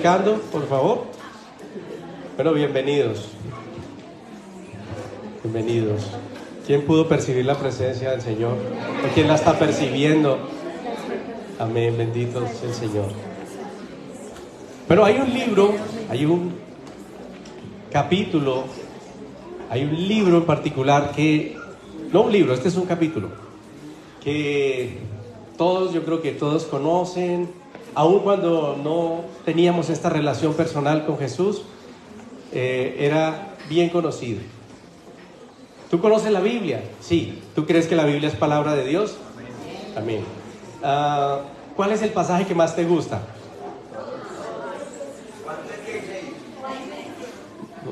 Por favor. Bueno, bienvenidos. Bienvenidos. ¿Quién pudo percibir la presencia del Señor? ¿O quién la está percibiendo? Amén, bendito es el Señor. Pero hay un libro, hay un capítulo, hay un libro en particular que, no un libro, este es un capítulo, que todos, yo creo que todos conocen, aun cuando no teníamos esta relación personal con Jesús, era bien conocido. ¿Tú conoces la Biblia? Sí. ¿Tú crees que la Biblia es palabra de Dios? Amén. ¿Cuál es el pasaje que más te gusta?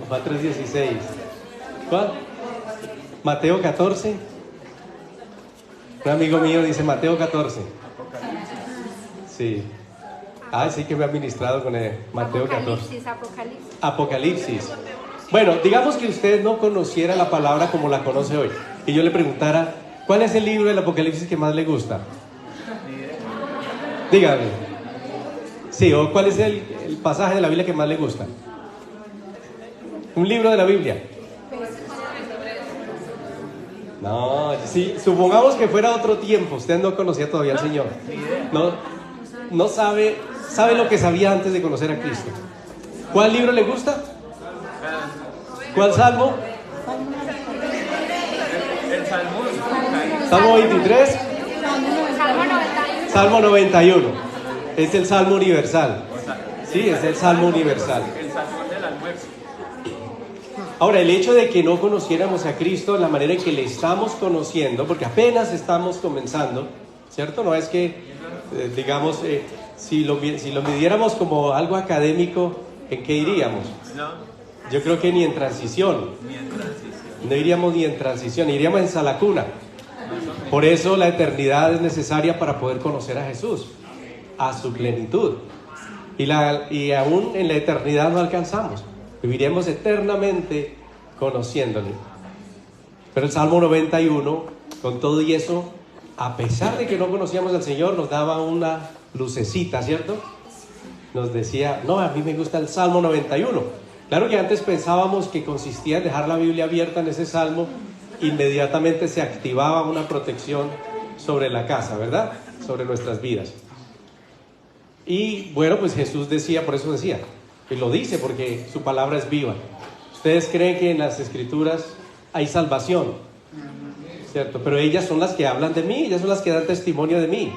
Juan 3:16. ¿Cuál? Mateo 14. Un amigo mío dice Mateo 14. Sí. Sí que me ha ministrado con el Mateo 14. Apocalipsis. Bueno, digamos que usted no conociera la palabra como la conoce hoy, y yo le preguntara, ¿cuál es el libro del Apocalipsis que más le gusta? Dígame. Sí, o ¿cuál es el pasaje de la Biblia que más le gusta? Un libro de la Biblia. No, sí, supongamos que fuera otro tiempo, usted no conocía todavía al Señor. No sabe lo que sabía antes de conocer a Cristo. ¿Cuál libro le gusta? ¿Cuál salmo? El salmo. ¿Salmo 23? Salmo 91. Salmo 91. Es el salmo universal. Sí, es el salmo universal. El salmo del almuerzo. Ahora, el hecho de que no conociéramos a Cristo en la manera en que le estamos conociendo, porque apenas estamos comenzando, ¿cierto? No es que, digamos, si lo midiéramos como algo académico, ¿en qué iríamos? No. Yo creo que ni en transición. No iríamos ni en transición, iríamos en salacuna. Por eso la eternidad es necesaria para poder conocer a Jesús, a su plenitud. Y aún en la eternidad no alcanzamos. Viviremos eternamente conociéndole. Pero el Salmo 91, con todo y eso, a pesar de que no conocíamos al Señor, nos daba una lucecita, ¿cierto? Nos decía, no, a mí me gusta el Salmo 91. Claro que antes pensábamos que consistía en dejar la Biblia abierta en ese salmo, inmediatamente se activaba una protección sobre la casa, ¿verdad? Sobre nuestras vidas. Y bueno, pues Jesús decía, por eso decía, y lo dice porque su palabra es viva. Ustedes creen que en las Escrituras hay salvación, ¿cierto? Pero ellas son las que hablan de mí, ellas son las que dan testimonio de mí.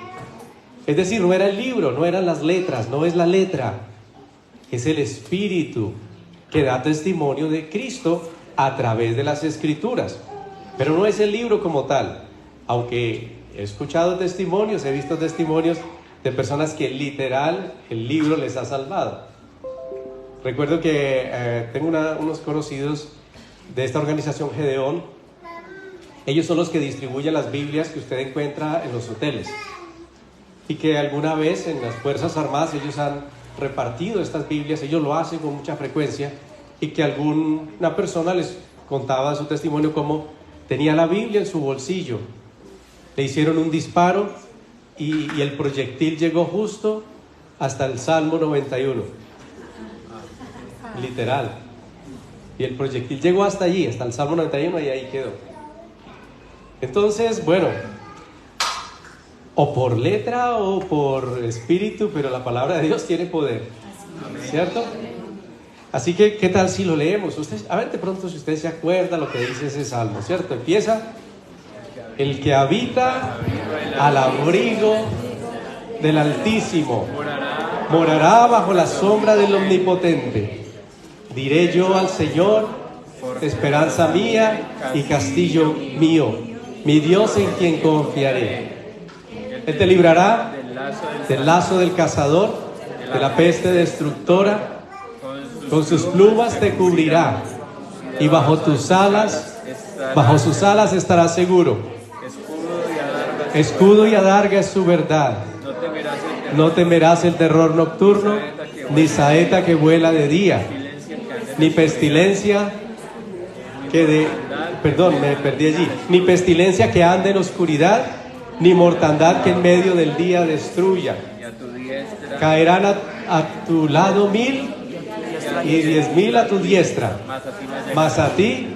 Es decir, no era el libro, no eran las letras, no es la letra, es el Espíritu que da testimonio de Cristo a través de las Escrituras. Pero no es el libro como tal, aunque he escuchado testimonios, he visto testimonios de personas que literal el libro les ha salvado. Recuerdo que tengo unos conocidos de esta organización Gedeón. Ellos son los que distribuyen las Biblias que usted encuentra en los hoteles, y que alguna vez en las Fuerzas Armadas ellos han repartido estas Biblias. Ellos lo hacen con mucha frecuencia, y que alguna persona les contaba su testimonio como tenía la Biblia en su bolsillo, le hicieron un disparo y el proyectil llegó justo hasta el Salmo 91, literal, y el proyectil llegó hasta allí, hasta el Salmo 91, y ahí quedó. Entonces, bueno, o por letra o por espíritu, pero la palabra de Dios tiene poder, ¿cierto? Así que, ¿qué tal si lo leemos? Usted, a ver, de pronto, si usted se acuerda lo que dice ese salmo, ¿cierto? Empieza: el que habita al abrigo del Altísimo morará bajo la sombra del Omnipotente. Diré yo al Señor, esperanza mía y castillo mío, mi Dios en quien confiaré. Él te librará del lazo del cazador, de la peste destructora. Con sus plumas te cubrirá, y bajo sus alas estarás seguro. Escudo y adarga es su verdad. No temerás el terror nocturno, ni saeta que vuela de día, ni pestilencia ni pestilencia que ande en oscuridad, ni mortandad que en medio del día destruya. Caerán a tu lado 1000 y 10.000 a tu diestra, mas a ti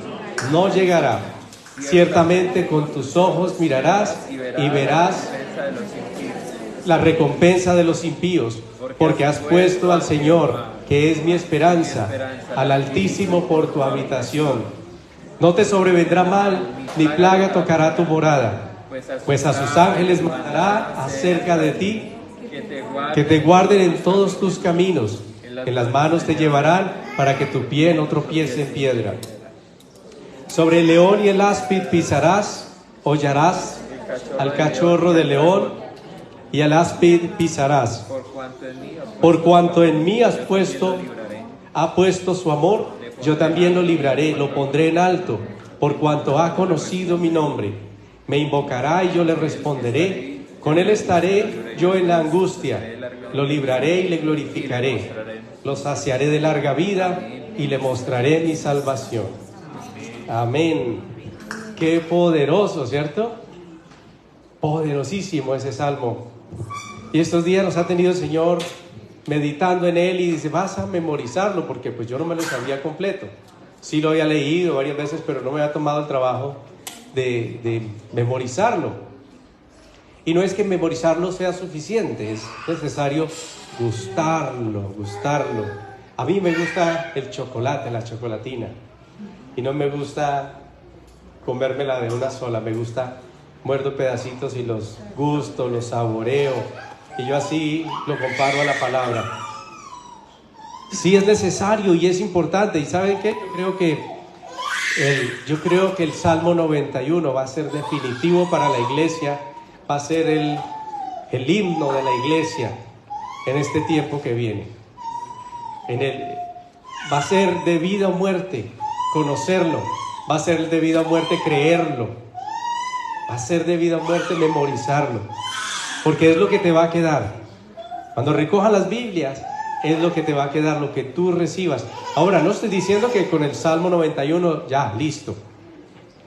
no llegará. Ciertamente con tus ojos mirarás y verás la recompensa de los impíos, porque has puesto al Señor, que es mi esperanza, al Altísimo por tu habitación. No te sobrevendrá mal, ni plaga tocará tu morada, pues a sus ángeles mandará acerca de ti, que te guarden en todos tus caminos. En las manos te llevarán para que tu pie no tropiece en piedra. Sobre el león y el áspid pisarás, hollarás al cachorro del león y al áspid pisarás. Por cuanto en mí ha puesto su amor, yo también lo libraré, lo pondré en alto, por cuanto ha conocido mi nombre. Me invocará y yo le responderé, con él estaré yo en la angustia, lo libraré y le glorificaré, lo saciaré de larga vida y le mostraré mi salvación. Amén. Qué poderoso, ¿cierto? Poderosísimo ese salmo. Y estos días nos ha tenido el Señor meditando en él y dice, vas a memorizarlo, porque pues yo no me lo sabía completo. Sí lo había leído varias veces, pero no me había tomado el trabajo de memorizarlo. Y no es que memorizarlo sea suficiente, es necesario gustarlo. A mí me gusta el chocolate, la chocolatina, y no me gusta comérmela de una sola, me gusta, muerdo pedacitos y los gusto, los saboreo, y yo así lo comparo a la palabra. Sí es necesario y es importante, y ¿saben qué? Yo creo que el Salmo 91 va a ser definitivo para la iglesia, va a ser el himno de la iglesia en este tiempo que viene. Va a ser de vida o muerte conocerlo, va a ser de vida o muerte creerlo, va a ser de vida o muerte memorizarlo, porque es lo que te va a quedar. Cuando recojas las Biblias, es lo que te va a quedar, lo que tú recibas. Ahora, no estoy diciendo que con el Salmo 91 ya, listo,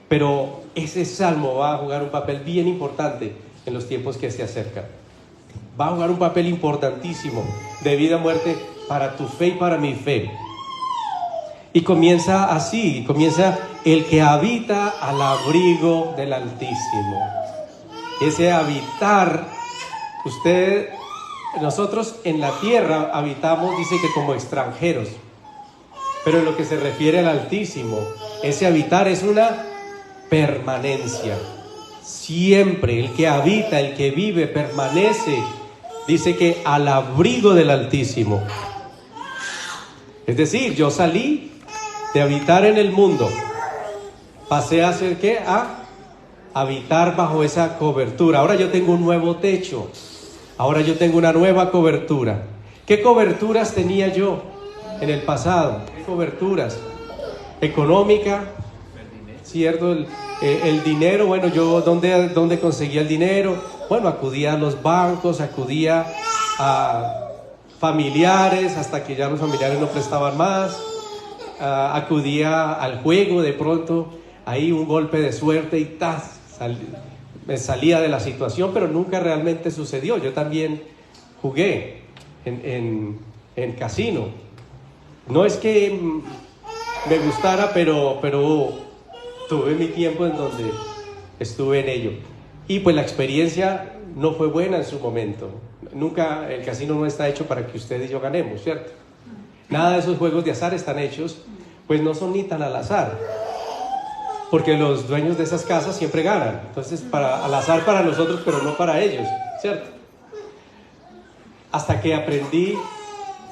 pero ese salmo va a jugar un papel bien importante en los tiempos que se acercan. Va a jugar un papel importantísimo de vida o muerte para tu fe y para mi fe. Y comienza así, comienza el que habita al abrigo del Altísimo. Ese habitar, nosotros en la tierra habitamos, dice que como extranjeros, pero en lo que se refiere al Altísimo, ese habitar es una permanencia. Siempre el que habita, el que vive, permanece, dice que al abrigo del Altísimo. Es decir, yo salí de habitar en el mundo, pasé a hacer ¿qué? A habitar bajo esa cobertura. Ahora yo tengo un nuevo techo, ahora yo tengo una nueva cobertura. ¿Qué coberturas tenía yo en el pasado? ¿Qué coberturas? Económica, ¿cierto? El dinero, bueno, yo ¿dónde conseguía el dinero? Bueno, acudía a los bancos, acudía a familiares hasta que ya los familiares no prestaban más, acudía al juego, de pronto ahí un golpe de suerte y me salía de la situación, pero nunca realmente sucedió. Yo también jugué en casino. No es que me gustara, pero tuve mi tiempo en donde estuve en ello. Y pues la experiencia no fue buena en su momento. Nunca, el casino no está hecho para que usted y yo ganemos, ¿cierto? Nada de esos juegos de azar están hechos, pues no son ni tan al azar, porque los dueños de esas casas siempre ganan. Entonces, al azar para nosotros, pero no para ellos, ¿cierto? Hasta que aprendí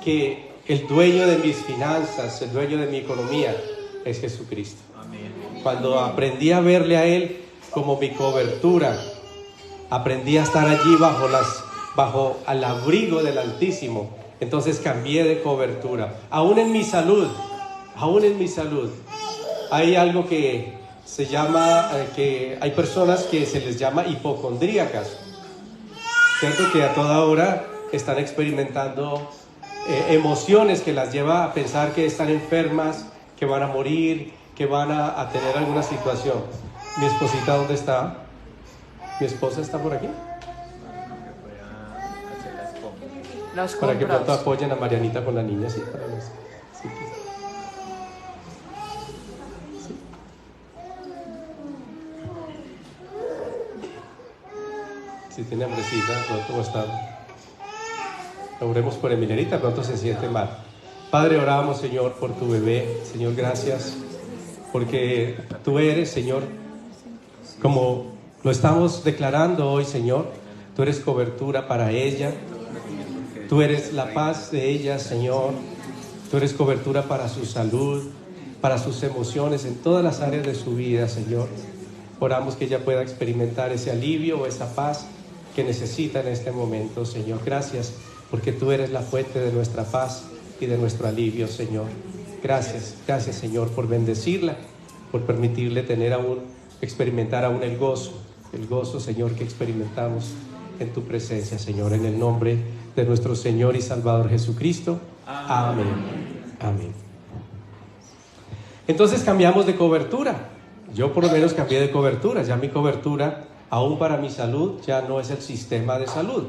que el dueño de mis finanzas, el dueño de mi economía, es Jesucristo. Cuando aprendí a verle a Él como mi cobertura, aprendí a estar allí bajo al abrigo del Altísimo. Entonces cambié de cobertura. Aún en mi salud, hay algo que se llama, que hay personas que se les llama hipocondríacas, ¿cierto? Que a toda hora están experimentando emociones que las lleva a pensar que están enfermas, que van a morir, que van a tener alguna situación. ¿Mi esposita dónde está? ¿Mi esposa está por aquí? Las Para que pronto compras. apoyen a Marianita con la niña, sí, para los- sí, Si tiene hambrecita, pronto está. Oremos por Emilianita, pronto se siente mal. Padre, oramos, Señor, por tu bebé. Señor, gracias, porque tú eres, Señor, como lo estamos declarando hoy, Señor, tú eres cobertura para ella. Tú eres la paz de ella, Señor. Tú eres cobertura para su salud, para sus emociones, en todas las áreas de su vida, Señor. Oramos que ella pueda experimentar ese alivio o esa paz que necesita en este momento, Señor. Gracias, porque tú eres la fuente de nuestra paz y de nuestro alivio, Señor. Gracias, gracias, Señor, por bendecirla, por permitirle experimentar aún el gozo, Señor, que experimentamos en tu presencia, Señor, en el nombre de nuestro Señor y Salvador Jesucristo. Amén. Amén. Entonces cambiamos de cobertura. Yo por lo menos cambié de cobertura. Ya mi cobertura, aún para mi salud, ya no es el sistema de salud.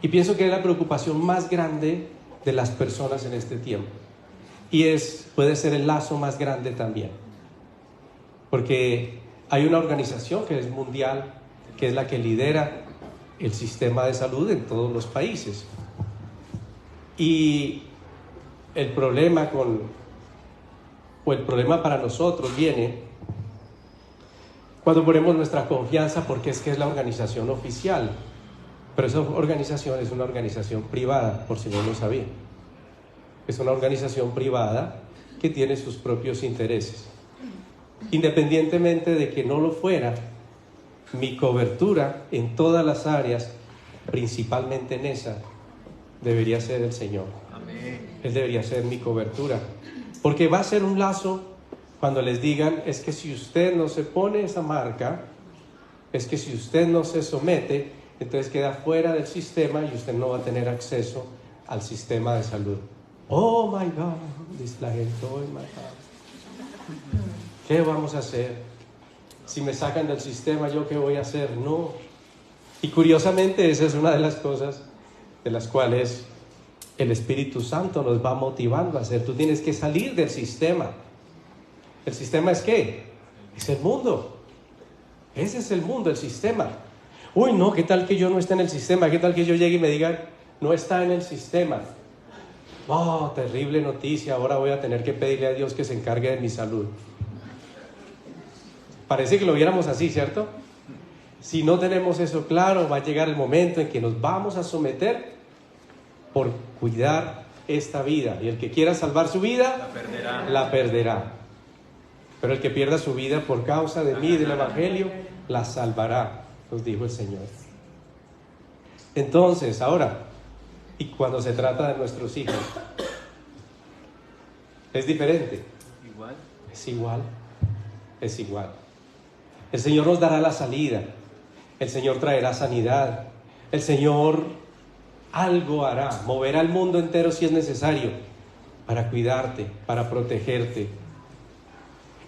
Y pienso que es la preocupación más grande de las personas en este tiempo. Y puede ser el lazo más grande también. Porque hay una organización que es mundial, que es la que lidera el sistema de salud en todos los países. Y el problema para nosotros viene cuando ponemos nuestra confianza, porque es que es la organización oficial. Pero esa organización es una organización privada, por si no lo sabían. Es una organización privada que tiene sus propios intereses. Independientemente de que no lo fuera, mi cobertura en todas las áreas, principalmente en esa, debería ser el Señor. Él debería ser mi cobertura. Porque va a ser un lazo cuando les digan, es que si usted no se pone esa marca, es que si usted no se somete, entonces queda fuera del sistema y usted no va a tener acceso al sistema de salud. Oh my God, dice la gente, oh my God. ¿Qué vamos a hacer? Si me sacan del sistema, ¿yo qué voy a hacer? No. Y curiosamente esa es una de las cosas de las cuales el Espíritu Santo nos va motivando a hacer. Tú tienes que salir del sistema. ¿El sistema es qué? Es el mundo. Ese es el mundo, el sistema. Uy, no, ¿qué tal que yo no esté en el sistema? ¿Qué tal que yo llegue y me digan, no está en el sistema? Oh, terrible noticia, ahora voy a tener que pedirle a Dios que se encargue de mi salud. Parece que lo viéramos así, ¿cierto? Si no tenemos eso claro, va a llegar el momento en que nos vamos a someter por cuidar esta vida. Y el que quiera salvar su vida, la perderá. Pero el que pierda su vida por causa de mí y del Evangelio, la salvará, nos dijo el Señor. Entonces, ahora, y cuando se trata de nuestros hijos, es diferente. Igual. Es igual. El Señor nos dará la salida. El Señor traerá sanidad. El Señor algo hará. Moverá el mundo entero si es necesario para cuidarte, para protegerte.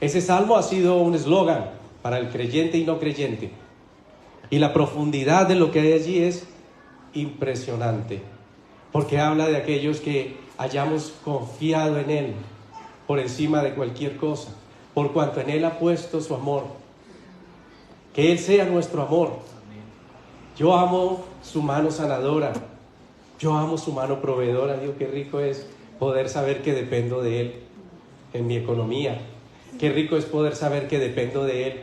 Ese salmo ha sido un eslogan para el creyente y no creyente. Y la profundidad de lo que hay allí es impresionante. Porque habla de aquellos que hayamos confiado en Él por encima de cualquier cosa, por cuanto en Él ha puesto su amor. Que Él sea nuestro amor. Yo amo su mano sanadora. Yo amo su mano proveedora. Digo, qué rico es poder saber que dependo de Él en mi economía. Qué rico es poder saber que dependo de Él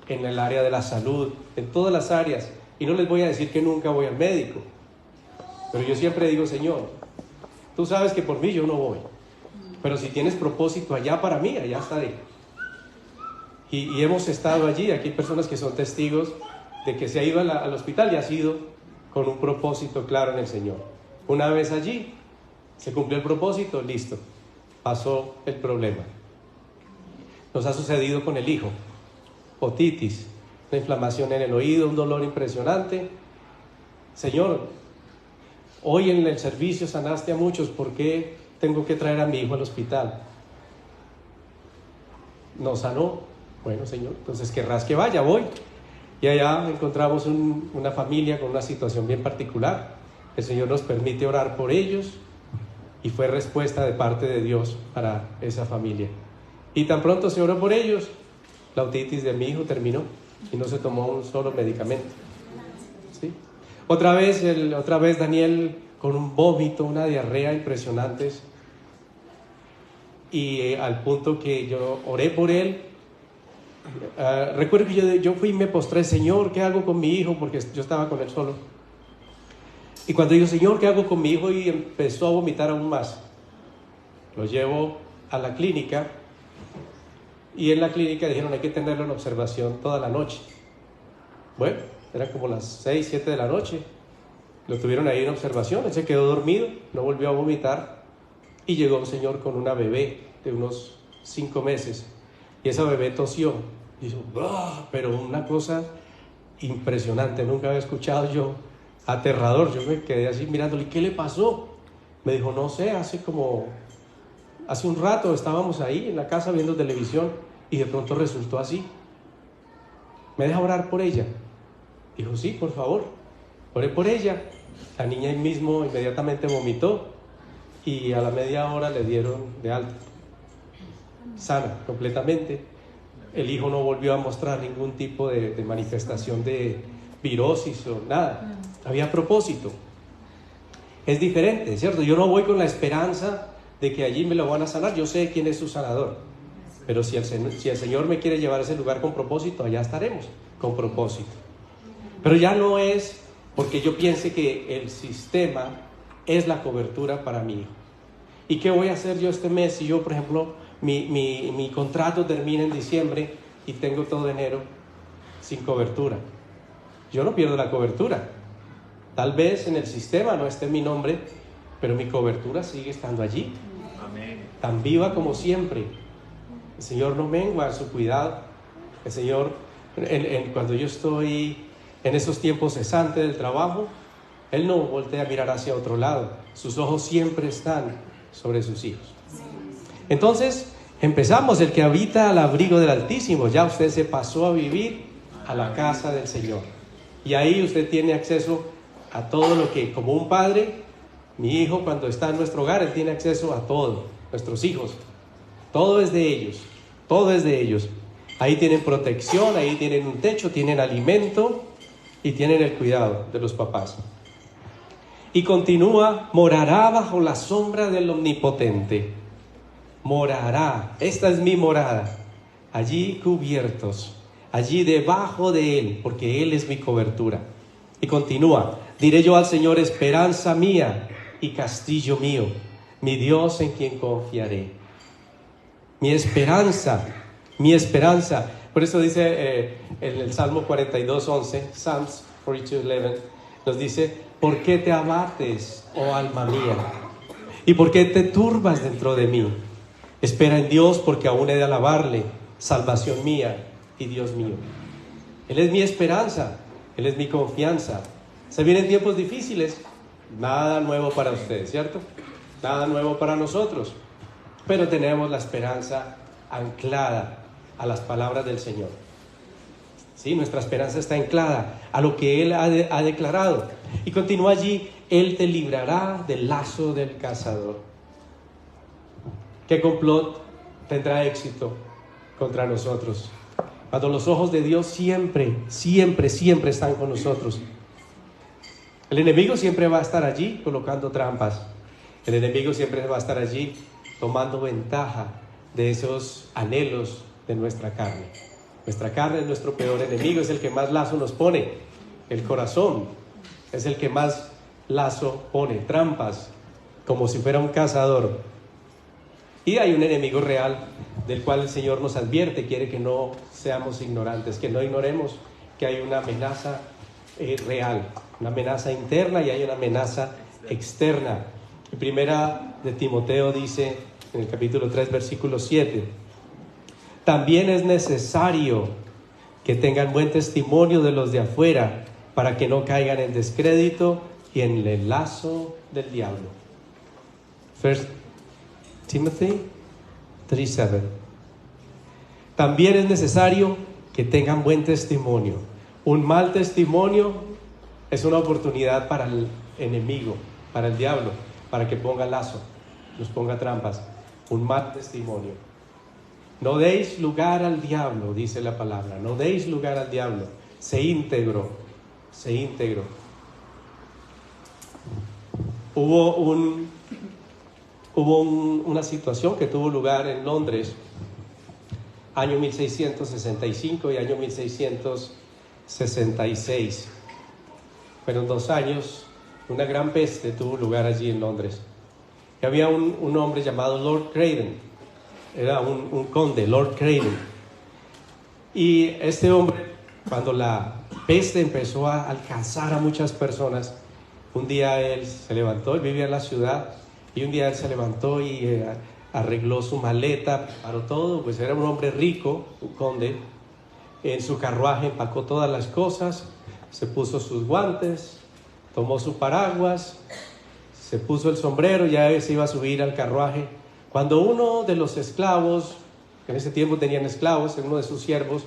en el área de la salud, en todas las áreas. Y no les voy a decir que nunca voy al médico. Pero yo siempre digo, Señor, tú sabes que por mí yo no voy. Pero si tienes propósito allá para mí, allá estaré. Y hemos estado allí, aquí hay personas que son testigos de que se ha ido al hospital y ha sido con un propósito claro en el Señor. Una vez allí, se cumplió el propósito, listo, pasó el problema. Nos ha sucedido con el hijo, otitis, una inflamación en el oído, un dolor impresionante. Señor, hoy en el servicio sanaste a muchos, ¿por qué tengo que traer a mi hijo al hospital? No sanó. Bueno, Señor, entonces querrás que vaya, voy. Y allá encontramos una familia con una situación bien particular. el Señor nos permite orar por ellos y fue respuesta de parte de Dios para esa familia. Y tan pronto se oró por ellos, la otitis de mi hijo terminó y no se tomó un solo medicamento. ¿Sí? Otra vez Daniel con un vómito, una diarrea impresionantes, y al punto que yo oré por él. Recuerdo que yo fui y me postré: Señor, ¿qué hago con mi hijo? Porque yo estaba con él solo. Y cuando digo, Señor, ¿qué hago con mi hijo? Y empezó a vomitar aún más. Lo llevo a la clínica, y en la clínica dijeron: hay que tenerlo en observación toda la noche. Bueno, eran como las 6, 7 de la noche. Lo tuvieron ahí en observación, él se quedó dormido, no volvió a vomitar, y llegó un señor con una bebé de unos 5 meses, y esa bebé tosió, y hizo, pero una cosa impresionante, nunca había escuchado yo, aterrador. Yo me quedé así mirándole: ¿qué le pasó? Me dijo: no sé, hace un rato estábamos ahí en la casa viendo televisión, y de pronto resultó así. ¿Me deja orar por ella? Dijo: sí, por favor. Oré por ella. La niña ahí mismo inmediatamente vomitó, y a la media hora le dieron de alta, sana completamente. El hijo no volvió a mostrar ningún tipo de manifestación de virosis o nada. Había propósito. Es diferente, ¿cierto? Yo no voy con la esperanza de que allí me lo van a sanar. Yo sé quién es su sanador, pero si el Señor me quiere llevar a ese lugar con propósito, allá estaremos con propósito. Pero ya no es porque yo piense que el sistema es la cobertura para mi hijo. ¿Y qué voy a hacer yo este mes si yo, por ejemplo, mi contrato termina en diciembre y tengo todo enero sin cobertura? Yo no pierdo la cobertura. Tal vez en el sistema no esté mi nombre, pero mi cobertura sigue estando allí. Amén. Tan viva como siempre. El Señor no mengua su cuidado. El Señor, cuando yo estoy en esos tiempos cesantes del trabajo, Él no voltea a mirar hacia otro lado. Sus ojos siempre están sobre sus hijos. Entonces, empezamos: el que habita al abrigo del Altísimo. Ya usted se pasó a vivir a la casa del Señor. Y ahí usted tiene acceso a todo lo que, como un padre, mi hijo cuando está en nuestro hogar, él tiene acceso a todo. Nuestros hijos, todo es de ellos, todo es de ellos. Ahí tienen protección, ahí tienen un techo, tienen alimento y tienen el cuidado de los papás. Y continúa: morará bajo la sombra del Omnipotente. Morará, esta es mi morada, allí cubiertos, allí debajo de Él, porque Él es mi cobertura. Y continúa: diré yo al Señor: esperanza mía y castillo mío, mi Dios en quien confiaré. Mi esperanza, mi esperanza. Por eso dice en el Salmo 42:11, Psalms 42:11, nos dice: ¿por qué te abates, oh alma mía? ¿Y por qué te turbas dentro de mí? Espera en Dios, porque aún he de alabarle, salvación mía y Dios mío. Él es mi esperanza, Él es mi confianza. Se vienen tiempos difíciles, nada nuevo para ustedes, ¿cierto? Nada nuevo para nosotros, pero tenemos la esperanza anclada a las palabras del Señor. Sí, nuestra esperanza está anclada a lo que Él ha declarado. Y continúa allí: Él te librará del lazo del cazador. ¿Qué complot tendrá éxito contra nosotros? Cuando los ojos de Dios siempre, siempre, siempre están con nosotros. El enemigo siempre va a estar allí colocando trampas. El enemigo siempre va a estar allí tomando ventaja de esos anhelos de nuestra carne. Nuestra carne es nuestro peor enemigo, es el que más lazo nos pone. El corazón es el que más lazo pone, trampas, como si fuera un cazador. Y hay un enemigo real del cual el Señor nos advierte, quiere que no seamos ignorantes, que no ignoremos que hay una amenaza real, una amenaza interna y hay una amenaza externa. En primera de Timoteo dice, en el capítulo 3, versículo 7, también es necesario que tengan buen testimonio de los de afuera, para que no caigan en descrédito y en el lazo del diablo. First Timothy 3:7. También es necesario que tengan buen testimonio. Un mal testimonio es una oportunidad para enemigo, para el diablo, para que ponga lazo, nos ponga trampas, un mal testimonio. No deis lugar al diablo, dice la palabra, no deis lugar al diablo, sé íntegro, sé íntegro. Hubo una situación que tuvo lugar en Londres, año 1665 y año 1666. Fueron 2 años, una gran peste tuvo lugar allí en Londres. Y había un hombre llamado Lord Craven, era un conde, Lord Craven. Y este hombre, cuando la peste empezó a alcanzar a muchas personas, un día él se levantó, él vivía en la ciudad, y un día él se levantó y arregló su maleta, preparó todo, pues era un hombre rico, un conde. En su carruaje empacó todas las cosas, se puso sus guantes, tomó su paraguas, se puso el sombrero, ya se iba a subir al carruaje, cuando uno de los esclavos, en ese tiempo tenían esclavos, uno de sus siervos,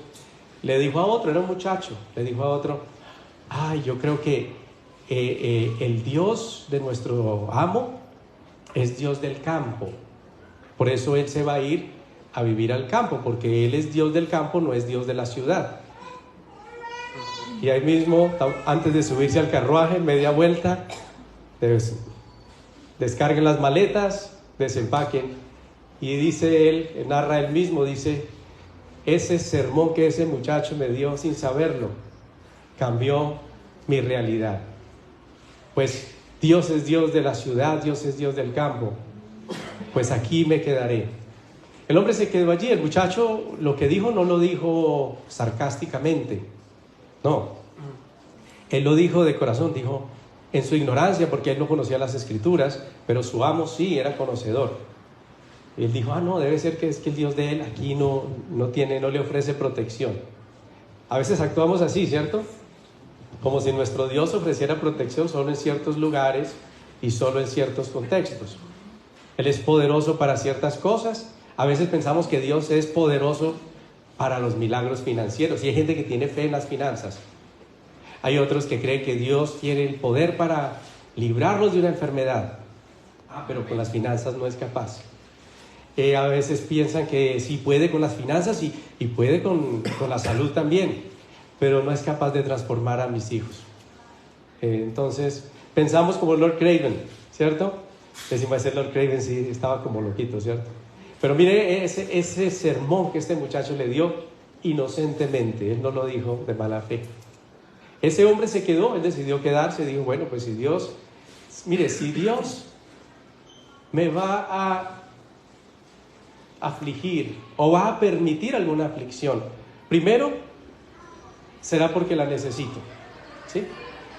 le dijo a otro, era un muchacho, le dijo a otro: ay, yo creo que el Dios de nuestro amo es Dios del campo, por eso él se va a ir a vivir al campo, porque él es Dios del campo, no es Dios de la ciudad. Y ahí mismo, antes de subirse al carruaje, media vuelta, descarguen las maletas, desempaquen. Y dice él, narra él mismo, dice: ese sermón que ese muchacho me dio sin saberlo, cambió mi realidad. Pues Dios es Dios de la ciudad, Dios es Dios del campo, pues aquí me quedaré. El hombre se quedó allí. El muchacho lo que dijo no lo dijo sarcásticamente, no, él lo dijo de corazón, dijo en su ignorancia, porque él no conocía las escrituras, pero su amo sí era conocedor. Él dijo: no, debe ser que es que el Dios de él aquí no le ofrece protección. A veces actuamos así, ¿cierto? Como si nuestro Dios ofreciera protección solo en ciertos lugares y solo en ciertos contextos. Él es poderoso para ciertas cosas. A veces pensamos que Dios es poderoso para los milagros financieros, y hay gente que tiene fe en las finanzas. Hay otros que creen que Dios tiene el poder para librarlos de una enfermedad, pero con las finanzas no es capaz. A veces piensan que sí puede con las finanzas y puede con la salud también, pero no es capaz de transformar a mis hijos. Entonces pensamos como Lord Craven, ¿cierto? Decimos: ese Lord Craven sí estaba como loquito, ¿cierto? Pero mire ese sermón que este muchacho le dio inocentemente, él no lo dijo de mala fe. Ese hombre se quedó, él decidió quedarse, dijo: bueno, pues si Dios me va a afligir o va a permitir alguna aflicción, primero, será porque la necesito, ¿sí?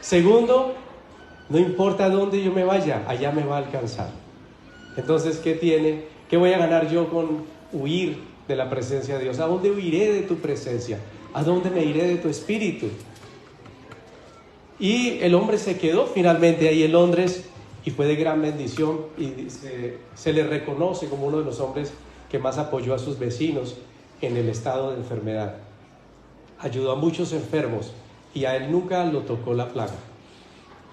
Segundo, no importa dónde yo me vaya, allá me va a alcanzar. Entonces, ¿qué voy a ganar yo con huir de la presencia de Dios? ¿A dónde huiré de tu presencia? ¿A dónde me iré de tu espíritu? Y el hombre se quedó finalmente ahí en Londres, y fue de gran bendición, y se le reconoce como uno de los hombres que más apoyó a sus vecinos en el estado de enfermedad. Ayudó a muchos enfermos, y a él nunca lo tocó la plaga.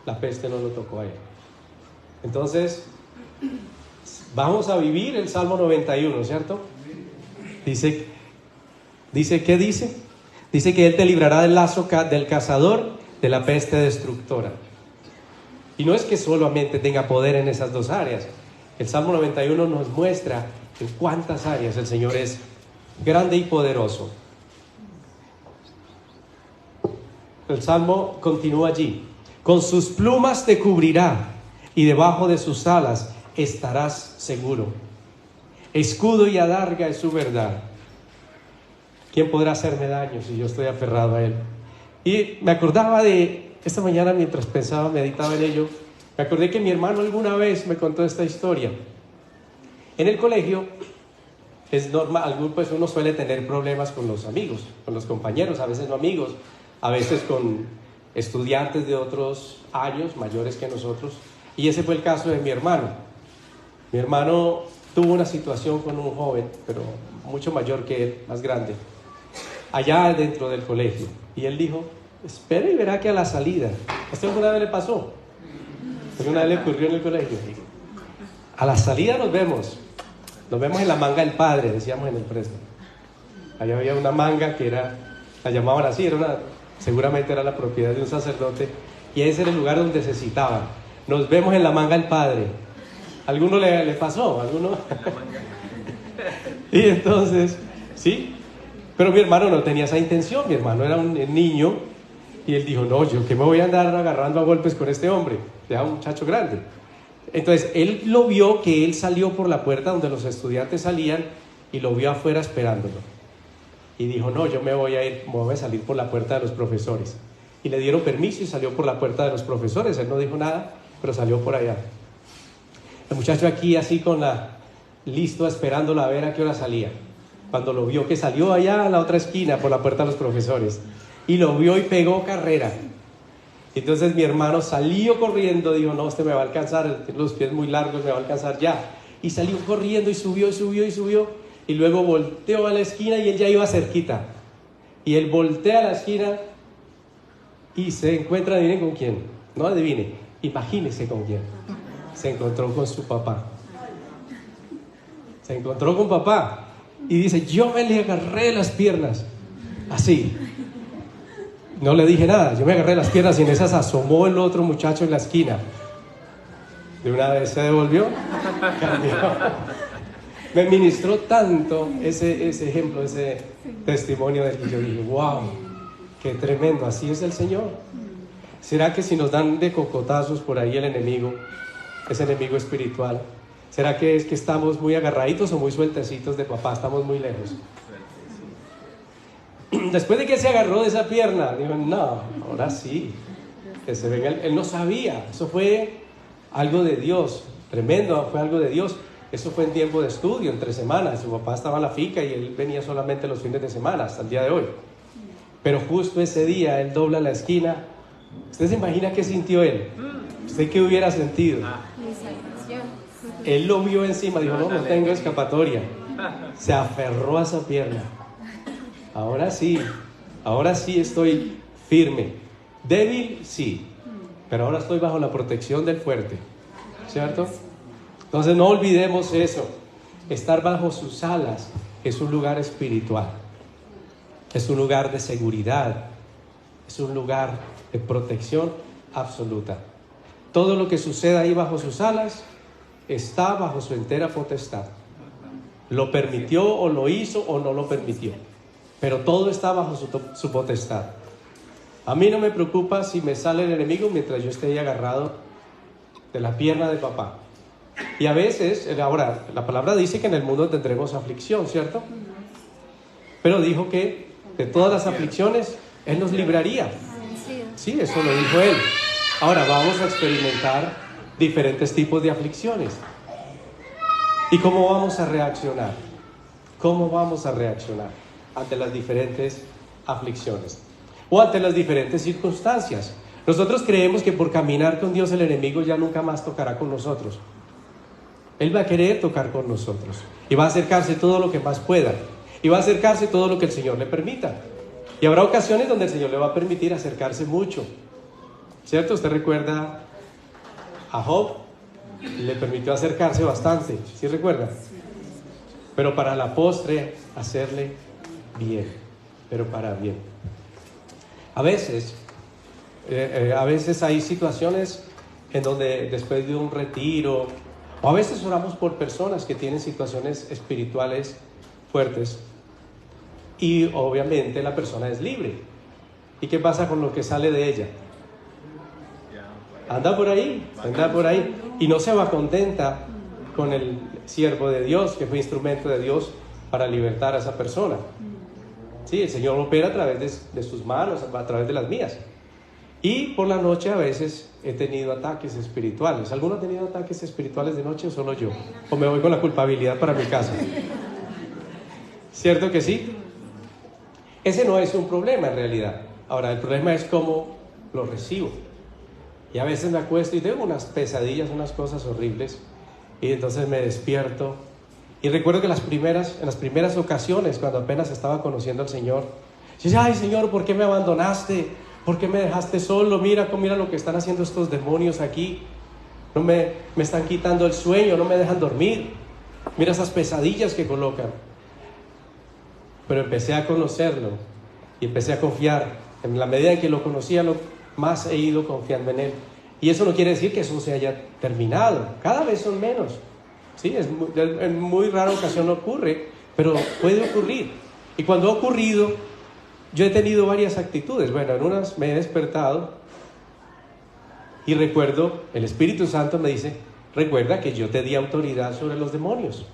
La peste no lo tocó a él. Entonces, vamos a vivir el Salmo 91, ¿cierto? Dice, ¿qué dice? Dice que Él te librará del lazo del cazador, de la peste destructora. Y no es que solamente tenga poder en esas 2 áreas. El Salmo 91 nos muestra en cuántas áreas el Señor es grande y poderoso. El Salmo continúa allí: con sus plumas te cubrirá, y debajo de sus alas estarás seguro. Escudo y adarga es su verdad. ¿Quién podrá hacerme daño si yo estoy aferrado a Él? Y me acordaba de esta mañana, mientras pensaba, meditaba en ello, me acordé que mi hermano alguna vez me contó esta historia. En el colegio es normal, pues uno suele tener problemas con los amigos, con los compañeros, a veces no amigos, a veces con estudiantes de otros años mayores que nosotros, y ese fue el caso de mi hermano. Mi hermano tuvo una situación con un joven, pero mucho mayor que él, más grande, allá dentro del colegio, y él dijo: espere y verá que a la salida. ¿A usted alguna vez le pasó? Alguna vez le ocurrió en el colegio. A la salida nos vemos en la manga del padre, decíamos en el préstamo. Allá había una manga que la llamaban así, seguramente era la propiedad de un sacerdote, y ese era el lugar donde se citaban. Nos vemos en la manga del padre. ¿Alguno le pasó? ¿Alguno? Y entonces, sí, pero mi hermano no tenía esa intención. Mi hermano era un niño y él dijo, no, yo que me voy a andar agarrando a golpes con este hombre, ya un muchacho grande. Entonces él lo vio, que él salió por la puerta donde los estudiantes salían y lo vio afuera esperándolo. Y dijo, no, yo me voy a salir por la puerta de los profesores. Y le dieron permiso y salió por la puerta de los profesores. Él no dijo nada, pero salió por allá. El muchacho aquí así listo esperándolo a ver a qué hora salía. Cuando lo vio que salió allá a la otra esquina por la puerta de los profesores. Y lo vio y pegó carrera. Entonces mi hermano salió corriendo, dijo, no, me va a alcanzar, tiene los pies muy largos, me va a alcanzar ya. Y salió corriendo y subió. Y luego volteó a la esquina y él ya iba cerquita. Y él voltea a la esquina y se encuentra, adivinen con quién. No adivine, imagínese con quién. Se encontró con su papá. Se encontró con papá. Y dice, yo me le agarré las piernas. Así. No le dije nada, yo me agarré las piernas y en esas asomó el otro muchacho en la esquina. De una vez se devolvió, cambió. Me ministró tanto ese ejemplo, ese testimonio del que yo dije, wow, qué tremendo, así es el Señor. ¿Será que si nos dan de cocotazos por ahí el enemigo, ese enemigo espiritual, será que es que estamos muy agarraditos o muy sueltecitos de papá, estamos muy lejos? Después de que se agarró de esa pierna, dijo, no, ahora sí, que se venga. Él no sabía, eso fue algo de Dios, tremendo, fue algo de Dios. Eso fue en tiempo de estudio, entre semanas. Su papá estaba en la finca y él venía solamente los fines de semana, hasta el día de hoy. Pero justo ese día, él dobla la esquina. ¿Usted se imagina qué sintió él? ¿Usted qué hubiera sentido? Él lo vio encima, dijo, no tengo escapatoria. Se aferró a esa pierna. Ahora sí estoy firme. Débil, sí, pero ahora estoy bajo la protección del fuerte, ¿cierto? Entonces no olvidemos eso. Estar bajo sus alas es un lugar espiritual, es un lugar de seguridad, es un lugar de protección absoluta. Todo lo que suceda ahí bajo sus alas está bajo su entera potestad. Lo permitió o lo hizo o no lo permitió, pero todo está bajo su potestad. A mí no me preocupa si me sale el enemigo mientras yo esté ahí agarrado de la pierna de papá. Y a veces, ahora, la palabra dice que en el mundo tendremos aflicción, ¿cierto? Pero dijo que de todas las aflicciones Él nos libraría. Sí, eso lo dijo Él. Ahora vamos a experimentar diferentes tipos de aflicciones. ¿Y cómo vamos a reaccionar? ¿Cómo vamos a reaccionar ante las diferentes aflicciones? O ante las diferentes circunstancias. Nosotros creemos que por caminar con Dios el enemigo ya nunca más tocará con nosotros. Él va a querer tocar con nosotros y va a acercarse todo lo que más pueda y va a acercarse todo lo que el Señor le permita. Y habrá ocasiones donde el Señor le va a permitir acercarse mucho, ¿cierto? Usted recuerda a Job, le permitió acercarse bastante, ¿sí recuerda? Pero para la postre hacerle bien, pero para bien. A veces hay situaciones en donde después de un retiro, o a veces oramos por personas que tienen situaciones espirituales fuertes y obviamente la persona es libre. ¿Y qué pasa con lo que sale de ella? Anda por ahí y no se va contenta con el siervo de Dios que fue instrumento de Dios para libertar a esa persona. Sí, el Señor opera a través de sus manos, a través de las mías. Y por la noche a veces he tenido ataques espirituales. ¿Alguno ha tenido ataques espirituales de noche o solo yo? ¿O me voy con la culpabilidad para mi casa? ¿Cierto que sí? Ese no es un problema en realidad. Ahora, el problema es cómo lo recibo. Y a veces me acuesto y tengo unas pesadillas, unas cosas horribles. Y entonces me despierto. Y recuerdo que en las primeras ocasiones, cuando apenas estaba conociendo al Señor, yo decía, ay Señor, ¿por qué me abandonaste? ¿Por qué me dejaste solo? Mira lo que están haciendo estos demonios aquí. me están quitando el sueño, no me dejan dormir. Mira esas pesadillas que colocan. Pero empecé a conocerlo y empecé a confiar. En la medida en que lo conocía, más he ido confiando en él. Y eso no quiere decir que eso se haya terminado. Cada vez son menos. Sí, en muy rara ocasión ocurre, pero puede ocurrir. Y cuando ha ocurrido, yo he tenido varias actitudes. Bueno, en unas me he despertado y recuerdo, el Espíritu Santo me dice, recuerda que yo te di autoridad sobre los demonios.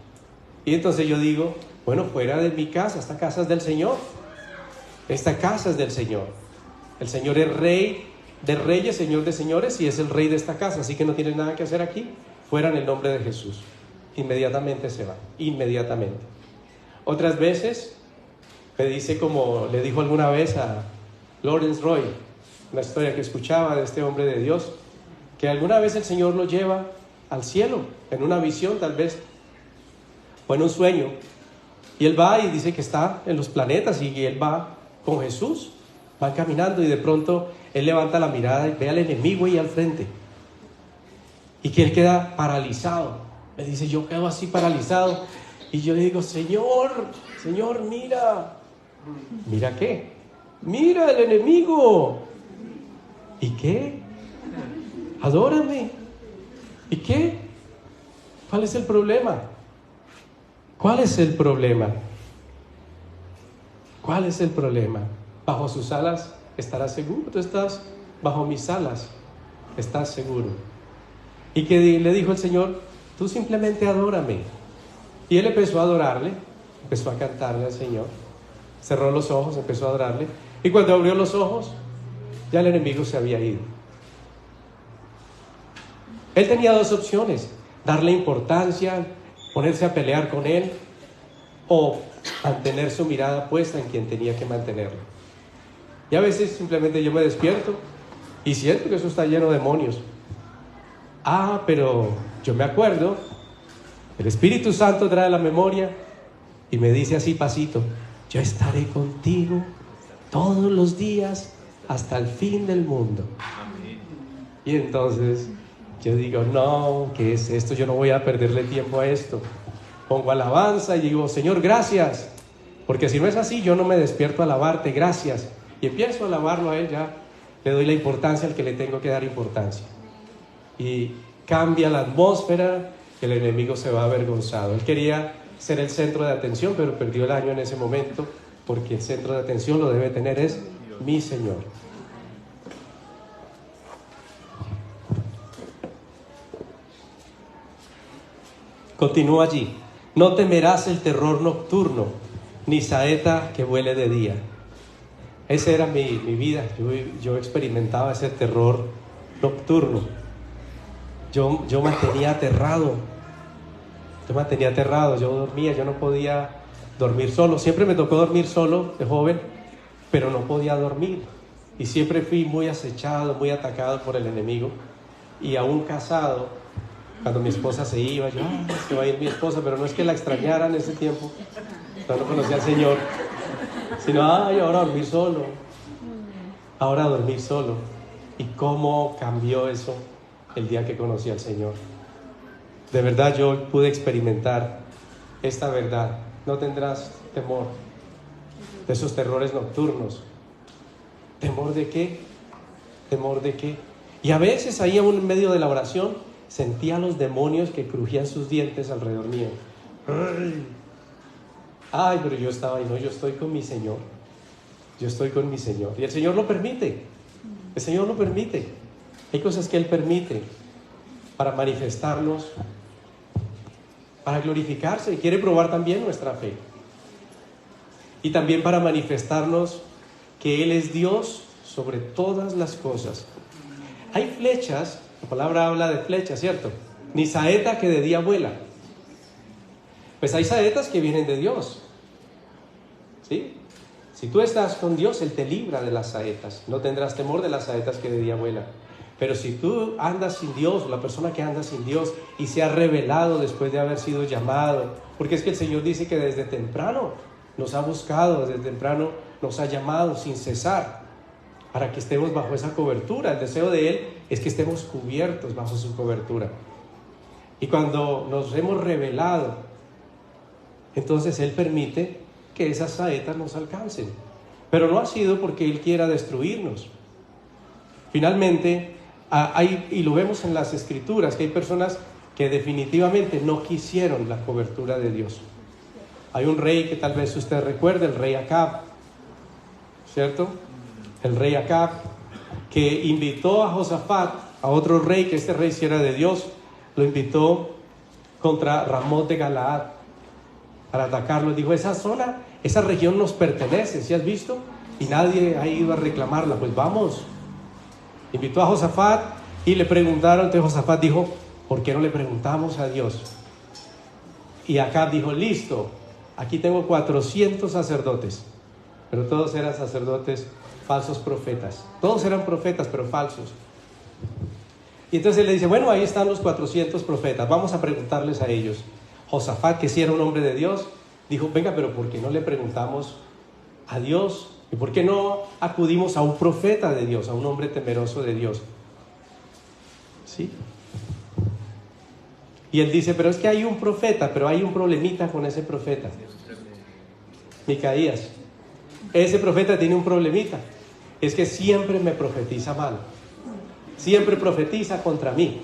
Y entonces yo digo, bueno, fuera de mi casa, esta casa es del Señor. Esta casa es del Señor. El Señor es Rey de reyes, Señor de señores, y es el Rey de esta casa, así que no tiene nada que hacer aquí. Fuera en el nombre de Jesús. Inmediatamente se va, inmediatamente. Otras veces me dice, como le dijo alguna vez a Lawrence Roy, una historia que escuchaba de este hombre de Dios, que alguna vez el Señor lo lleva al cielo, en una visión tal vez, o en un sueño, y él va y dice que está en los planetas, y él va con Jesús, van caminando, y de pronto él levanta la mirada y ve al enemigo ahí al frente, y que él queda paralizado. Me dice, yo quedo así paralizado, y yo le digo, Señor, mira. ¿Mira qué? Mira el enemigo. ¿Y qué? Adórame. ¿Y qué? ¿Cuál es el problema? ¿Cuál es el problema? ¿Cuál es el problema? Bajo sus alas estarás seguro. Tú estás bajo mis alas, estás seguro. Y que le dijo el Señor, tú simplemente adórame. Y él empezó a adorarle, empezó a cantarle al Señor, cerró los ojos, empezó a adorarle, y cuando abrió los ojos, ya el enemigo se había ido. Él tenía dos opciones: darle importancia, ponerse a pelear con él, o mantener su mirada puesta en quien tenía que mantenerla. Y a veces simplemente yo me despierto y siento que eso está lleno de demonios. Pero yo me acuerdo, el Espíritu Santo trae la memoria y me dice así pasito, yo estaré contigo todos los días hasta el fin del mundo. Amén. Y entonces yo digo, no, ¿qué es esto? Yo no voy a perderle tiempo a esto. Pongo alabanza y digo, Señor, gracias, porque si no es así, yo no me despierto a alabarte, gracias. Y empiezo a alabarlo a él, ya le doy la importancia al que le tengo que dar importancia. Y cambia la atmósfera, el enemigo se va avergonzado. Él quería ser el centro de atención, pero perdió el año en ese momento, porque el centro de atención lo debe tener es mi Señor. Continúa allí. No temerás el terror nocturno, ni saeta que vuele de día. Esa era mi vida. Yo experimentaba ese terror nocturno. Yo mantenía aterrado. Yo dormía, yo no podía dormir solo. Siempre me tocó dormir solo de joven, pero no podía dormir. Y siempre fui muy acechado, muy atacado por el enemigo. Y aún casado, cuando mi esposa se iba, yo, se va a ir mi esposa, pero no es que la extrañara en ese tiempo. No conocía al Señor, sino, ahora dormir solo. Ahora dormir solo. ¿Y cómo cambió eso el día que conocí al Señor? De verdad yo pude experimentar esta verdad. No tendrás temor de esos terrores nocturnos. ¿Temor de qué? ¿Temor de qué? Y a veces ahí aún en medio de la oración sentía a los demonios que crujían sus dientes alrededor mío. Pero yo estaba ahí, no, yo estoy con mi Señor. Yo estoy con mi Señor. Y el Señor lo permite. El Señor lo permite. Hay cosas que Él permite para manifestarnos, para glorificarse, y quiere probar también nuestra fe. Y también para manifestarnos que Él es Dios sobre todas las cosas. Hay flechas, la palabra habla de flechas, ¿cierto? Ni saeta que de día vuela. Pues hay saetas que vienen de Dios, ¿sí? Si tú estás con Dios, Él te libra de las saetas. No tendrás temor de las saetas que de día vuelan. Pero si tú andas sin Dios, la persona que anda sin Dios y se ha revelado después de haber sido llamado, porque es que el Señor dice que desde temprano nos ha buscado, desde temprano nos ha llamado sin cesar, para que estemos bajo esa cobertura. El deseo de Él es que estemos cubiertos bajo su cobertura. Y cuando nos hemos revelado, entonces Él permite que esas saetas nos alcancen. Pero no ha sido porque Él quiera destruirnos. Finalmente, y lo vemos en las Escrituras, que hay personas que definitivamente no quisieron la cobertura de Dios. Hay un rey que tal vez usted recuerde, el rey Acab, ¿cierto? El rey Acab, que invitó a Josafat, a otro rey, que este rey sí era de Dios, lo invitó contra Ramot de Galaad para atacarlo. Dijo, esa zona, esa región nos pertenece, ¿sí has visto? Y nadie ha ido a reclamarla, pues vamos. Invitó a Josafat y le preguntaron, entonces Josafat dijo, ¿por qué no le preguntamos a Dios? Y Acab dijo, listo, aquí tengo 400 sacerdotes, pero todos eran sacerdotes falsos profetas. Todos eran profetas, pero falsos. Y entonces él le dice, bueno, ahí están los 400 profetas, vamos a preguntarles a ellos. Josafat, que sí era un hombre de Dios, dijo, venga, pero ¿por qué no le preguntamos a Dios? ¿Y por qué no acudimos a un profeta de Dios, a un hombre temeroso de Dios? ¿Sí? Y él dice, pero es que hay un profeta, pero hay un problemita con ese profeta. Micaías. Ese profeta tiene un problemita. Es que siempre me profetiza mal. Siempre profetiza contra mí.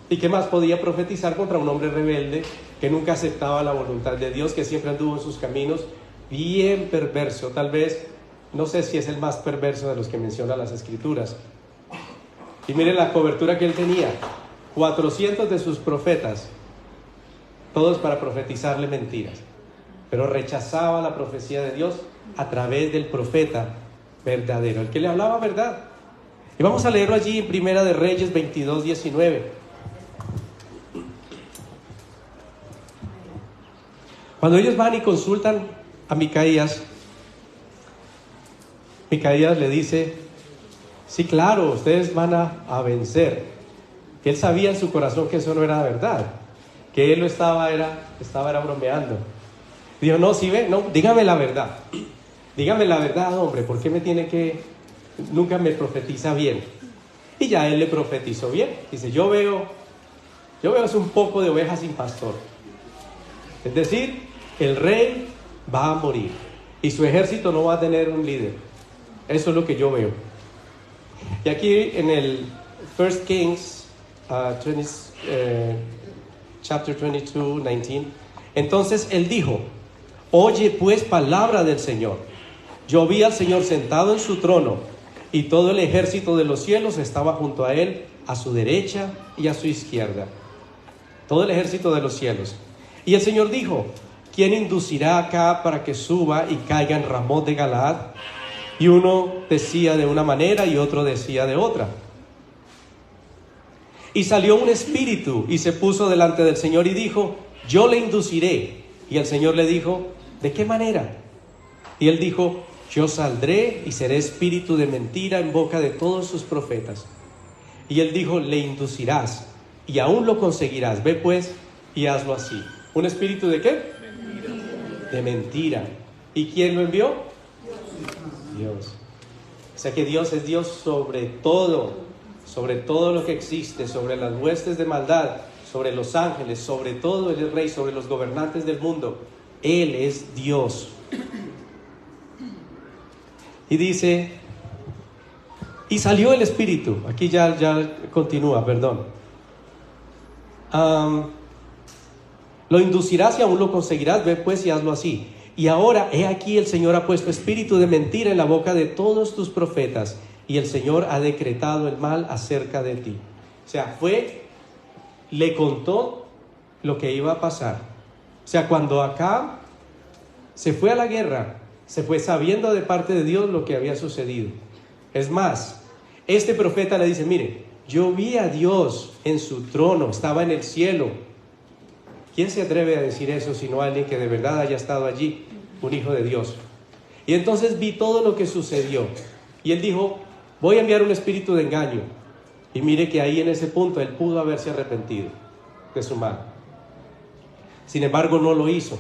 ¿Y qué más podía profetizar contra un hombre rebelde que nunca aceptaba la voluntad de Dios, que siempre anduvo en sus caminos, bien perverso? Tal vez, no sé si es el más perverso de los que menciona las Escrituras. Y miren la cobertura que él tenía. 400 de sus profetas, todos para profetizarle mentiras, pero rechazaba la profecía de Dios a través del profeta verdadero, el que le hablaba verdad. Y vamos a leerlo allí en Primera de Reyes 22:19. Cuando ellos van y consultan a Micaías, Micaías le dice, sí, claro, ustedes van a vencer. Que él sabía en su corazón que eso no era verdad, que él lo estaba bromeando. Dijo, no, si ve, no, dígame la verdad, hombre, ¿por qué me tiene que, nunca me profetiza bien? Y ya él le profetizó bien. Dice, yo veo es un poco de ovejas sin pastor. Es decir, el rey va a morir y su ejército no va a tener un líder. Eso es lo que yo veo. Y aquí en el 1 Kings chapter 22, 19. Entonces él dijo, oye pues palabra del Señor. Yo vi al Señor sentado en su trono, y todo el ejército de los cielos estaba junto a él, a su derecha y a su izquierda. Todo el ejército de los cielos. Y el Señor dijo, ¿quién inducirá acá para que suba y caiga en Ramot de Galaad? Y uno decía de una manera y otro decía de otra. Y salió un espíritu y se puso delante del Señor y dijo, yo le induciré. Y el Señor le dijo, ¿de qué manera? Y él dijo, yo saldré y seré espíritu de mentira en boca de todos sus profetas. Y él dijo, le inducirás y aún lo conseguirás. Ve pues y hazlo así. ¿Un espíritu de qué? Mentira. De mentira. ¿Y quién lo envió? Dios. O sea que Dios es Dios sobre todo lo que existe, sobre las huestes de maldad, sobre los ángeles, sobre todo Él es Rey, sobre los gobernantes del mundo. Él es Dios. Y dice, y salió el Espíritu. Aquí ya continúa, perdón. Lo inducirás y aún lo conseguirás, ve pues y hazlo así. Y ahora, he aquí, el Señor ha puesto espíritu de mentira en la boca de todos tus profetas, y el Señor ha decretado el mal acerca de ti. O sea, le contó lo que iba a pasar. O sea, cuando Acab se fue a la guerra, se fue sabiendo de parte de Dios lo que había sucedido. Es más, este profeta le dice, mire, yo vi a Dios en su trono, estaba en el cielo. ¿Quién se atreve a decir eso sino alguien que de verdad haya estado allí, un hijo de Dios? Y entonces vi todo lo que sucedió. Y él dijo, voy a enviar un espíritu de engaño. Y mire que ahí en ese punto él pudo haberse arrepentido de su mal. Sin embargo, no lo hizo.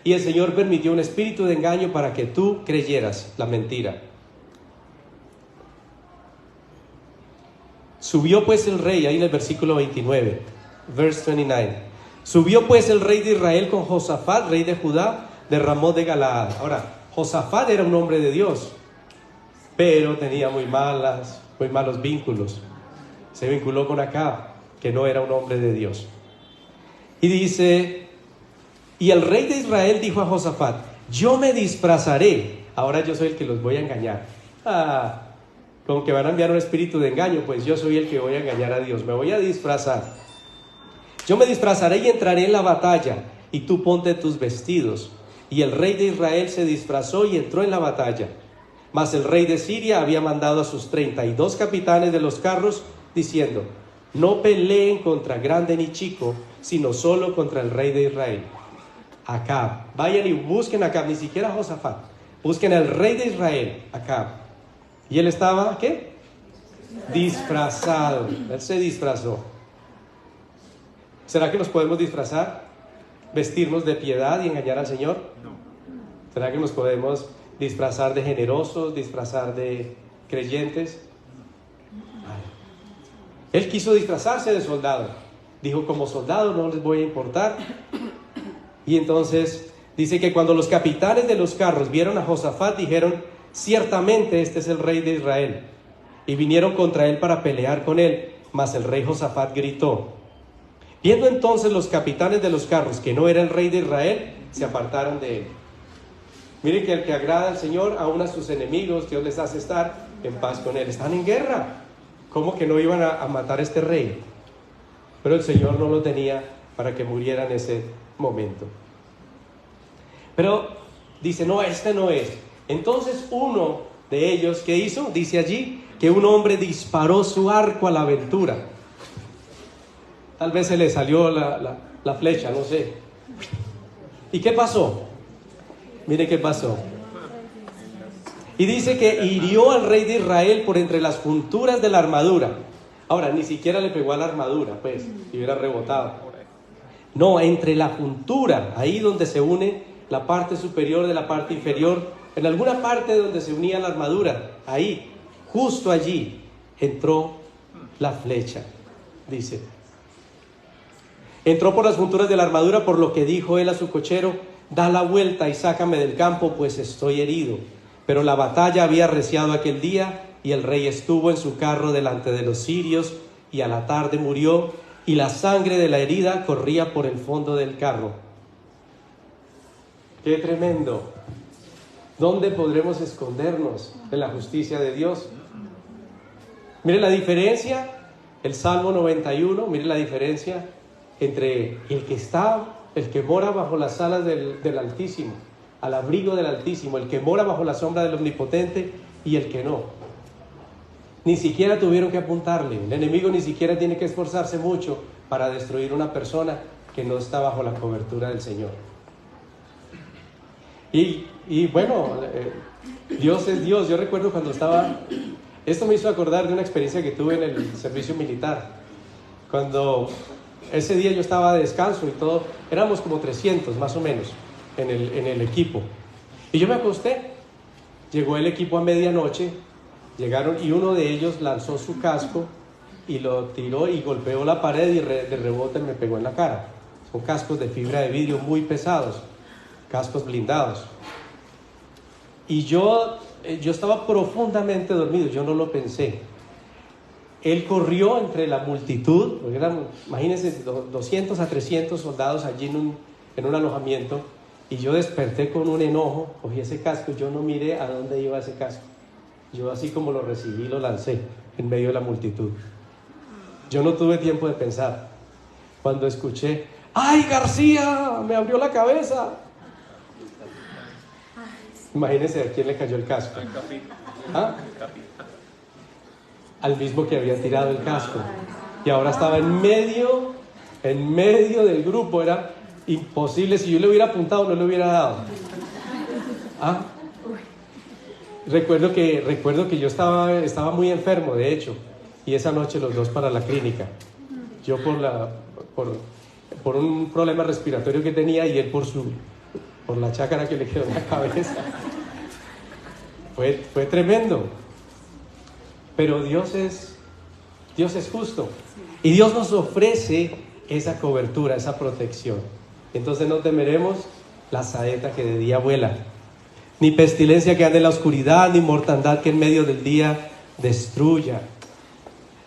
Y el Señor permitió un espíritu de engaño para que tú creyeras la mentira. Subió pues el rey, ahí en el versículo 29, verse 29. Subió pues el rey de Israel con Josafat, rey de Judá, de Ramot de Galaad. Ahora, Josafat era un hombre de Dios, pero tenía muy malos vínculos. Se vinculó con Acab, que no era un hombre de Dios. Y dice, y el rey de Israel dijo a Josafat, yo me disfrazaré, ahora yo soy el que los voy a engañar. Como que van a enviar un espíritu de engaño, pues yo soy el que voy a engañar a Dios, me voy a disfrazar. Yo me disfrazaré y entraré en la batalla, y tú ponte tus vestidos. Y el rey de Israel se disfrazó y entró en la batalla. Mas el rey de Siria había mandado a sus 32 capitanes de los carros, diciendo, no peleen contra grande ni chico, sino solo contra el rey de Israel, Acab. Vayan y busquen a Acab, ni siquiera a Josafat. Busquen al rey de Israel, Acab. Y él estaba, ¿qué? Disfrazado. Él se disfrazó. ¿Será que nos podemos disfrazar? ¿Vestirnos de piedad y engañar al Señor? No. ¿Será que nos podemos disfrazar de generosos, disfrazar de creyentes? Él quiso disfrazarse de soldado. Dijo, como soldado no les voy a importar. Y entonces dice que cuando los capitanes de los carros vieron a Josafat, dijeron, ciertamente este es el rey de Israel. Y vinieron contra él para pelear con él. Mas el rey Josafat gritó. Viendo entonces los capitanes de los carros que no era el rey de Israel, se apartaron de él. Miren que el que agrada al Señor, aún a sus enemigos, Dios les hace estar en paz con él. Están en guerra. ¿Cómo que no iban a matar a este rey? Pero el Señor no lo tenía para que muriera en ese momento. Pero dice, no, este no es. Entonces uno de ellos, ¿qué hizo? Dice allí que un hombre disparó su arco a la aventura. Tal vez se le salió la flecha, no sé. ¿Y qué pasó? Mire qué pasó. Y dice que hirió al rey de Israel por entre las junturas de la armadura. Ahora, ni siquiera le pegó a la armadura, pues, y hubiera rebotado. No, entre la juntura, ahí donde se une la parte superior de la parte inferior, en alguna parte donde se unía la armadura, ahí, justo allí, entró la flecha, dice. Entró por las junturas de la armadura, por lo que dijo él a su cochero, da la vuelta y sácame del campo, pues estoy herido. Pero la batalla había arreciado aquel día, y el rey estuvo en su carro delante de los sirios, y a la tarde murió, y la sangre de la herida corría por el fondo del carro. ¡Qué tremendo! ¿Dónde podremos escondernos de la justicia de Dios? Mire la diferencia, el Salmo 91, mire la diferencia entre el que mora bajo las alas del Altísimo, al abrigo del Altísimo, el que mora bajo la sombra del Omnipotente y el que no. Ni siquiera tuvieron que apuntarle, el enemigo ni siquiera tiene que esforzarse mucho para destruir una persona que no está bajo la cobertura del Señor. Y bueno, Dios es Dios. Yo recuerdo cuando esto me hizo acordar de una experiencia que tuve en el servicio militar. Cuando ese día yo estaba de descanso y todo, éramos como 300 más o menos en el equipo. Y yo me acosté, llegó el equipo a medianoche, llegaron y uno de ellos lanzó su casco y lo tiró y golpeó la pared y de rebote me pegó en la cara. Son cascos de fibra de vidrio muy pesados, cascos blindados. Y yo estaba profundamente dormido, yo no lo pensé. Él corrió entre la multitud, porque eran, imagínense, 200 a 300 soldados allí en un alojamiento, y yo desperté con un enojo, cogí ese casco, yo no miré a dónde iba ese casco. Yo así como lo recibí, lo lancé en medio de la multitud. Yo no tuve tiempo de pensar. Cuando escuché, ¡ay, García! Me abrió la cabeza. Imagínense a quién le cayó el casco. ¿Ah? Al mismo que había tirado el casco. Y ahora estaba en medio del grupo. Era imposible. Si yo le hubiera apuntado, no le hubiera dado. ¿Ah? Recuerdo que yo estaba muy enfermo, de hecho. Y esa noche los dos para la clínica. Yo por un problema respiratorio que tenía y él por la chácara que le quedó en la cabeza. Fue tremendo. Pero Dios es Dios es justo. Y Dios nos ofrece esa cobertura, esa protección. Entonces no temeremos la saeta que de día vuela, ni pestilencia que ande en la oscuridad, ni mortandad que en medio del día destruya.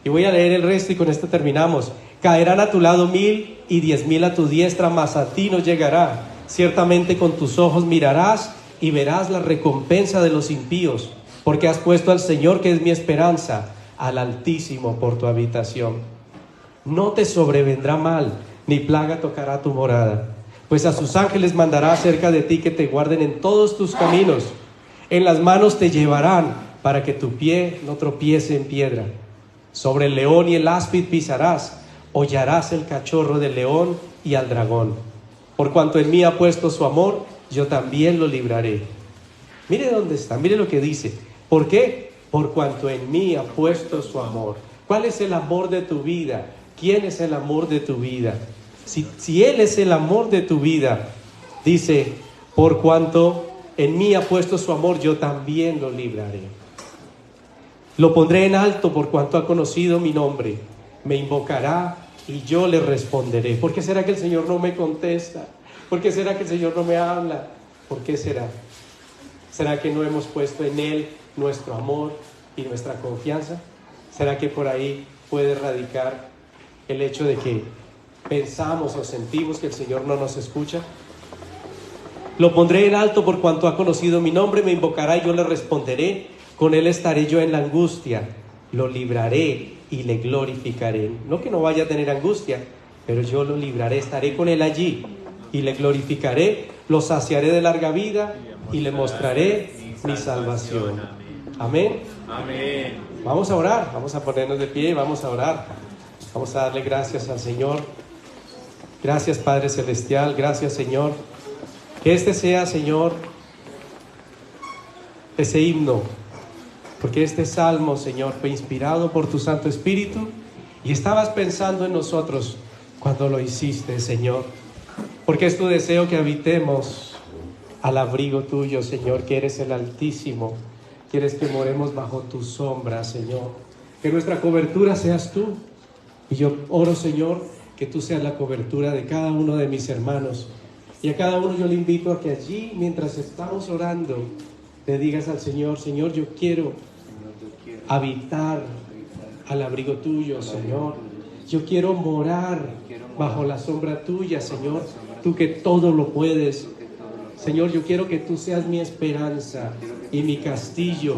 Y voy a leer el resto y con esto terminamos. Caerán a tu lado 1000 y 10,000 a tu diestra, mas a ti no llegará. Ciertamente con tus ojos mirarás y verás la recompensa de los impíos, porque has puesto al Señor, que es mi esperanza, al Altísimo por tu habitación. No te sobrevendrá mal, ni plaga tocará tu morada, pues a sus ángeles mandará acerca de ti, que te guarden en todos tus caminos. En las manos te llevarán, para que tu pie no tropiece en piedra. Sobre el león y el áspid pisarás, hollarás el cachorro del león y al dragón. Por cuanto en mí ha puesto su amor, yo también lo libraré. Mire dónde está, mire lo que dice. ¿Por qué? Por cuanto en mí ha puesto su amor. ¿Cuál es el amor de tu vida? ¿Quién es el amor de tu vida? Si Él es el amor de tu vida, dice, por cuanto en mí ha puesto su amor, yo también lo libraré. Lo pondré en alto por cuanto ha conocido mi nombre. Me invocará y yo le responderé. ¿Por qué será que el Señor no me contesta? ¿Por qué será que el Señor no me habla? ¿Por qué será? ¿Será que no hemos puesto en Él nuestro amor y nuestra confianza? ¿Será que por ahí puede radicar el hecho de que pensamos o sentimos que el Señor no nos escucha? Lo pondré en alto por cuanto ha conocido mi nombre, me invocará y yo le responderé. Con Él estaré yo en la angustia, lo libraré y le glorificaré. No que no vaya a tener angustia, pero yo lo libraré, estaré con Él allí y le glorificaré, lo saciaré de larga vida y le mostraré mi salvación. Amén. Amén. Vamos a orar, vamos a ponernos de pie y vamos a orar. Vamos a darle gracias al Señor. Gracias, Padre Celestial, gracias, Señor. Que este sea, Señor, ese himno, porque este salmo, Señor, fue inspirado por tu Santo Espíritu y estabas pensando en nosotros cuando lo hiciste, Señor. Porque es tu deseo que habitemos al abrigo tuyo, Señor, que eres el Altísimo. Quieres que moremos bajo tu sombra, Señor. Que nuestra cobertura seas tú. Y yo oro, Señor, que tú seas la cobertura de cada uno de mis hermanos. Y a cada uno yo le invito a que allí, mientras estamos orando, le digas al Señor, Señor, yo quiero habitar al abrigo tuyo, Señor. Yo quiero morar bajo la sombra tuya, Señor. Tú que todo lo puedes. Señor, yo quiero que tú seas mi esperanza y mi castillo.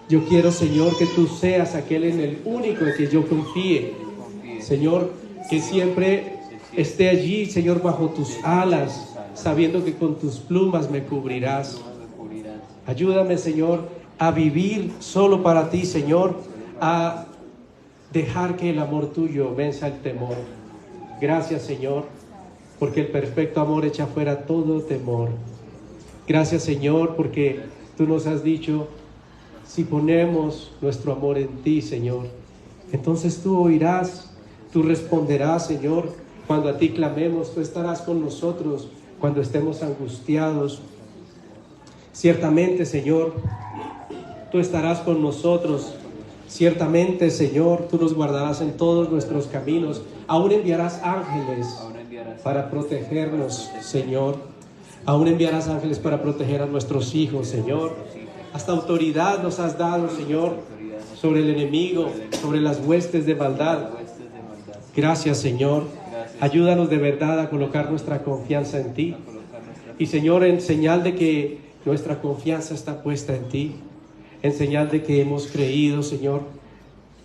Yo quiero, Señor, que tú seas aquel en el único en que yo confíe. Señor, que siempre esté allí, Señor, bajo tus alas, sabiendo que con tus plumas me cubrirás. Ayúdame, Señor, a vivir solo para ti, Señor, a dejar que el amor tuyo venza el temor. Gracias, Señor, porque el perfecto amor echa fuera todo temor. Gracias, Señor, porque tú nos has dicho, si ponemos nuestro amor en ti, Señor, entonces tú oirás, tú responderás, Señor. Cuando a ti clamemos, tú estarás con nosotros cuando estemos angustiados. Ciertamente, Señor, tú estarás con nosotros. Ciertamente, Señor, tú nos guardarás en todos nuestros caminos. Aún enviarás ángeles para protegernos, Señor. Aún enviarás ángeles para proteger a nuestros hijos, Señor. Hasta autoridad nos has dado, Señor, sobre el enemigo, sobre las huestes de maldad. Gracias, Señor. Ayúdanos de verdad a colocar nuestra confianza en ti. Y, Señor, en señal de que nuestra confianza está puesta en ti, en señal de que hemos creído, Señor,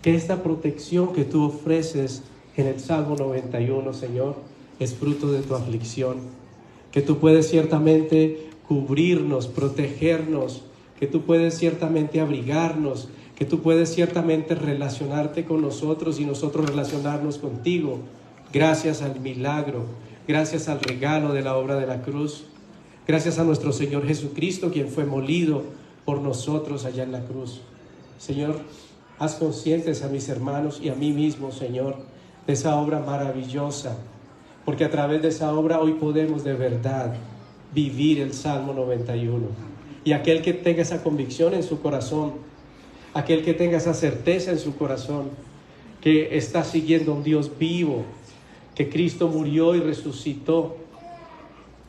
que esta protección que tú ofreces en el Salmo 91, Señor, es fruto de tu aflicción. Que tú puedes ciertamente cubrirnos, protegernos, que tú puedes ciertamente abrigarnos, que tú puedes ciertamente relacionarte con nosotros y nosotros relacionarnos contigo. Gracias al milagro, gracias al regalo de la obra de la cruz, gracias a nuestro Señor Jesucristo, quien fue molido por nosotros allá en la cruz. Señor, haz conscientes a mis hermanos y a mí mismo, Señor, de esa obra maravillosa, porque a través de esa obra hoy podemos de verdad vivir el Salmo 91. Y aquel que tenga esa convicción en su corazón, aquel que tenga esa certeza en su corazón, que está siguiendo a un Dios vivo, que Cristo murió y resucitó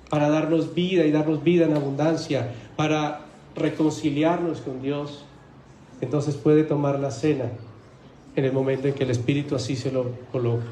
para darnos vida y darnos vida en abundancia, para reconciliarnos con Dios, entonces puede tomar la cena en el momento en que el Espíritu así se lo coloca.